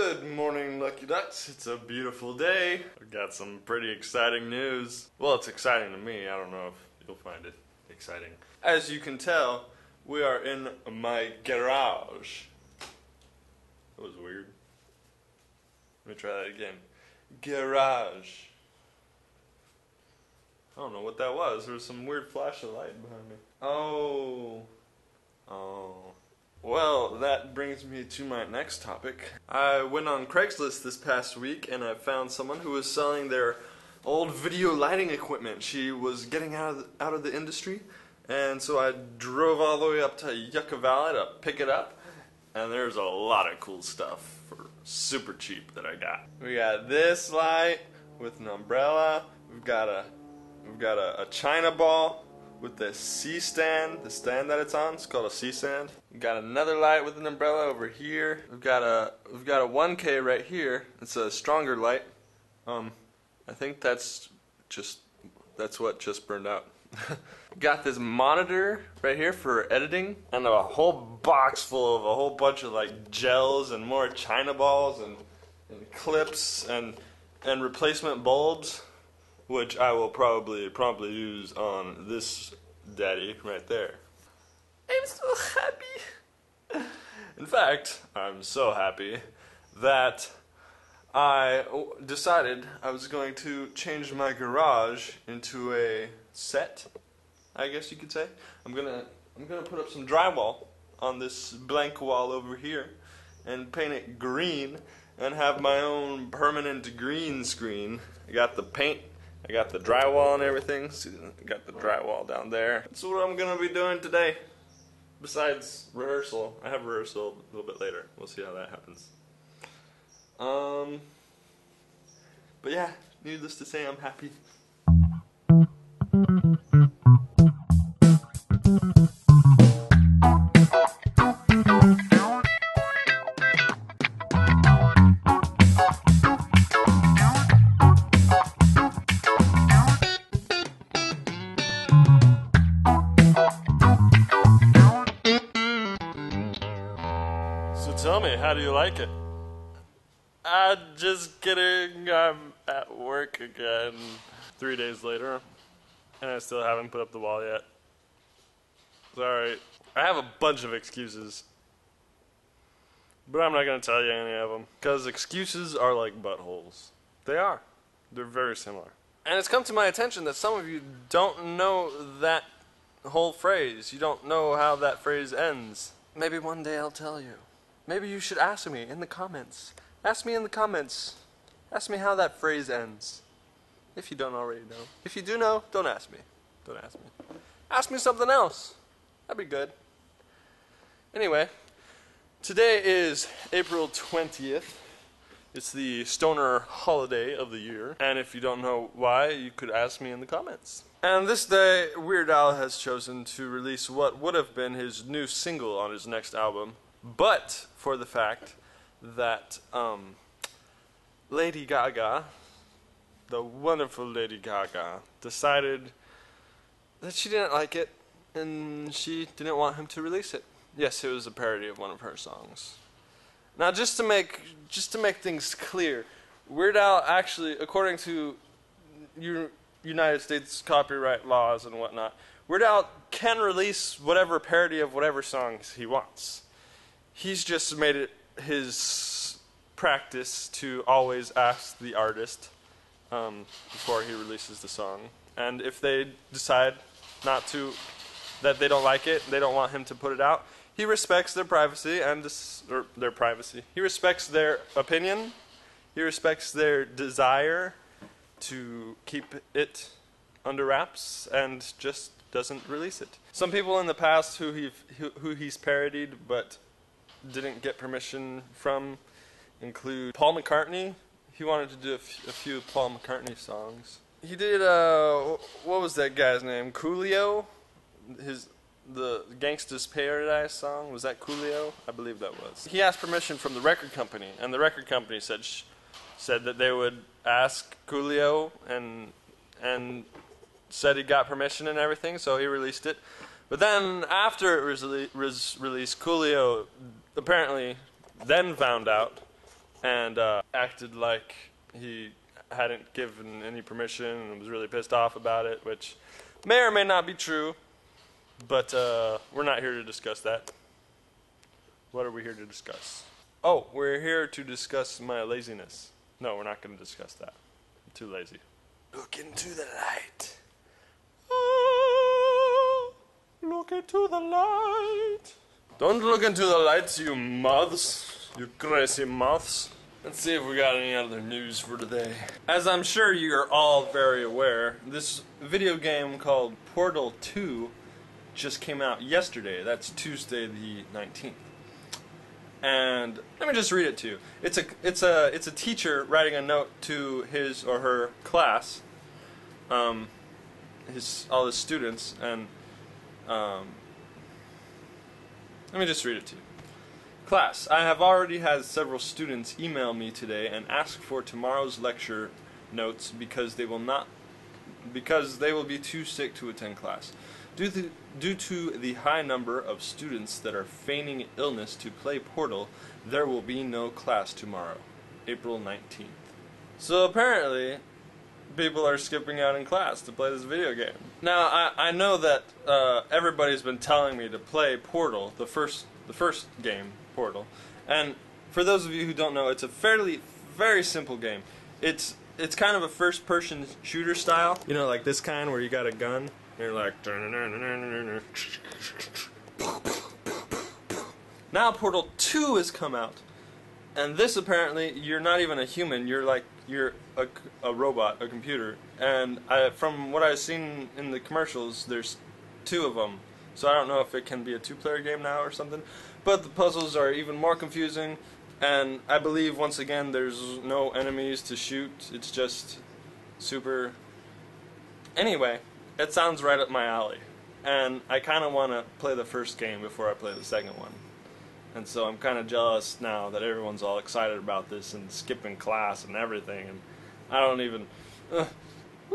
Good morning, Lucky Ducks. It's a beautiful day. I've got some pretty exciting news. Well, it's exciting to me. I don't know if you'll find it exciting. As you can tell, we are in my garage. That was weird. Let me try that again. Garage. I don't know what that was. There was some weird flash of light behind me. Oh. Well, that brings me to my next topic. I went on Craigslist this past week and I found someone who was selling their old video lighting equipment. She was getting out of the industry, and so I drove all the way up to Yucca Valley to pick it up. And there's a lot of cool stuff for super cheap that I got. We got this light with an umbrella. We've got a China ball with the C-stand, the stand that it's on. It's called a C-stand. We've got another light with an umbrella over here. We've got a 1K right here. It's a stronger light. I think that's what just burned out. Got this monitor right here for editing, and a whole box full of a whole bunch of like gels and more China balls and clips and replacement bulbs, which I will probably promptly use on this daddy right there. I'm so happy. In fact, I'm so happy that I decided I was going to change my garage into a set, I guess you could say. I'm gonna put up some drywall on this blank wall over here and paint it green and have my own permanent green screen. I got the paint, I got the drywall and everything. See, I got the drywall down there. That's what I'm gonna be doing today. Besides rehearsal, I have rehearsal a little bit later. We'll see how that happens. But yeah, needless to say, I'm happy. So tell me, how do you like it? Just kidding, I'm at work again. 3 days later, and I still haven't put up the wall yet. Sorry. I have a bunch of excuses, but I'm not going to tell you any of them, because excuses are like buttholes. They are. They're very similar. And it's come to my attention that some of you don't know that whole phrase. You don't know how that phrase ends. Maybe one day I'll tell you. Maybe you should ask me in the comments. Ask me in the comments. Ask me how that phrase ends. If you don't already know. If you do know, don't ask me. Don't ask me. Ask me something else. That'd be good. Anyway, today is April 20th. It's the stoner holiday of the year. And if you don't know why, you could ask me in the comments. And this day, Weird Al has chosen to release what would have been his new single on his next album, but for the fact that Lady Gaga, the wonderful Lady Gaga, decided that she didn't like it and she didn't want him to release it. Yes, it was a parody of one of her songs. Now, just to make things clear, Weird Al actually, according to United States copyright laws and whatnot, Weird Al can release whatever parody of whatever songs he wants. He's just made it his practice to always ask the artist before he releases the song. And if they decide that they don't like it, they don't want him to put it out, he respects their privacy He respects their opinion. He respects their desire to keep it under wraps and just doesn't release it. Some people in the past who he's parodied but didn't get permission from include Paul McCartney. He wanted to do a few Paul McCartney songs. He did what was that guy's name? Coolio? The Gangsta's Paradise song, was that Coolio? I believe that was. He asked permission from the record company, and the record company said that they would ask Coolio and said he got permission and everything, so he released it. But then after it was released, Coolio apparently then found out and acted like he hadn't given any permission and was really pissed off about it, which may or may not be true, but we're not here to discuss that. What are we here to discuss? Oh, we're here to discuss my laziness. No, we're not going to discuss that. I'm too lazy. Look into the light. Oh, look into the light. Don't look into the lights, you moths. You crazy moths. Let's see if we got any other news for today. As I'm sure you're all very aware, this video game called Portal 2 just came out yesterday. That's Tuesday the 19th. And let me just read it to you. It's a teacher writing a note to his or her class, all his students, and let me just read it to you. Class, I have already had several students email me today and ask for tomorrow's lecture notes because they will be too sick to attend class. Due to the high number of students that are feigning illness to play Portal, there will be no class tomorrow, April 19th. So apparently, people are skipping out in class to play this video game. Now, I know that everybody's been telling me to play Portal, the first game, Portal. And for those of you who don't know, it's a very simple game. It's kind of a first-person shooter style. You know, like this kind where you got a gun. You're like, now Portal 2 has come out, and this apparently you're not even a human. You're a robot, a computer. And from what I've seen in the commercials, there's 2 of them. So I don't know if it can be a 2-player game now or something. But the puzzles are even more confusing, and I believe once again there's no enemies to shoot. It's just super. Anyway. It sounds right up my alley, and I kind of want to play the first game before I play the second one. And so I'm kind of jealous now that everyone's all excited about this and skipping class and everything, and I don't even... Ooh,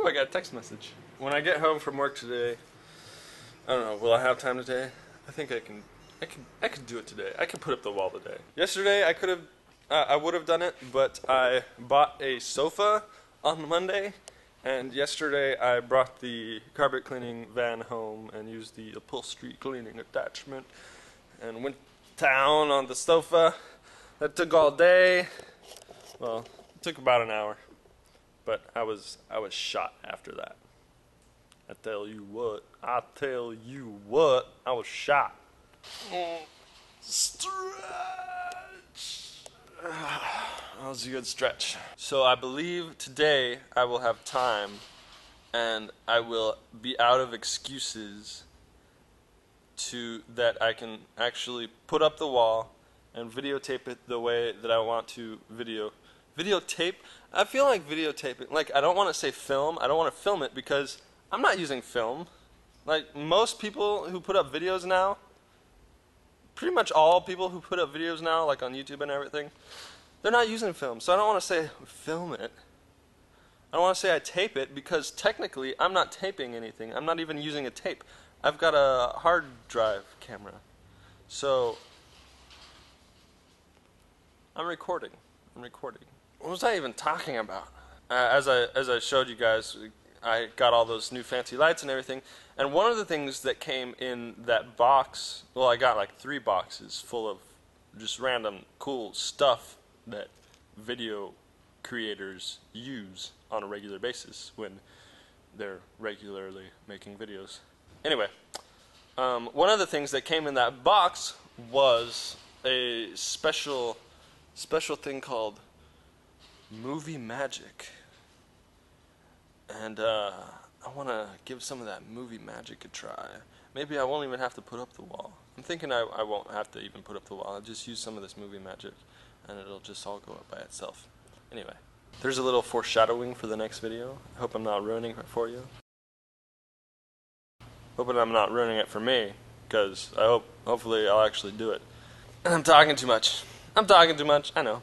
I got a text message. When I get home from work today, I don't know, will I have time today? I think I can do it today. I can put up the wall today. Yesterday I would have done it, but I bought a sofa on Monday. And yesterday I brought the carpet cleaning van home and used the upholstery cleaning attachment and went down on the sofa. That took all day. Well, it took about an hour, but I was shot after that. I tell you what, I was shot. Stretch. That was a good stretch. So I believe today I will have time and I will be out of excuses that I can actually put up the wall and videotape it the way that I want to videotape. I feel like videotaping, like I don't want to say film, I don't want to film it because I'm not using film. Like most people who put up videos now, pretty much all people who put up videos now, like on YouTube and everything, they're not using film, so I don't want to say film it. I don't want to say I tape it because technically I'm not taping anything. I'm not even using a tape. I've got a hard drive camera. So I'm recording. What was I even talking about? As I showed you guys, I got all those new fancy lights and everything. And one of the things that came in that box, well, I got like 3 boxes full of just random cool stuff that video creators use on a regular basis when they're regularly making videos. Anyway, one of the things that came in that box was a special thing called Movie Magic. And I want to give some of that movie magic a try. Maybe I won't even have to put up the wall. I'm thinking I won't have to even put up the wall. I'll just use some of this movie magic and it'll just all go up by itself. Anyway, there's a little foreshadowing for the next video. I hope I'm not ruining it for you. Hoping I'm not ruining it for me, because hopefully I'll actually do it. And I'm talking too much. I know.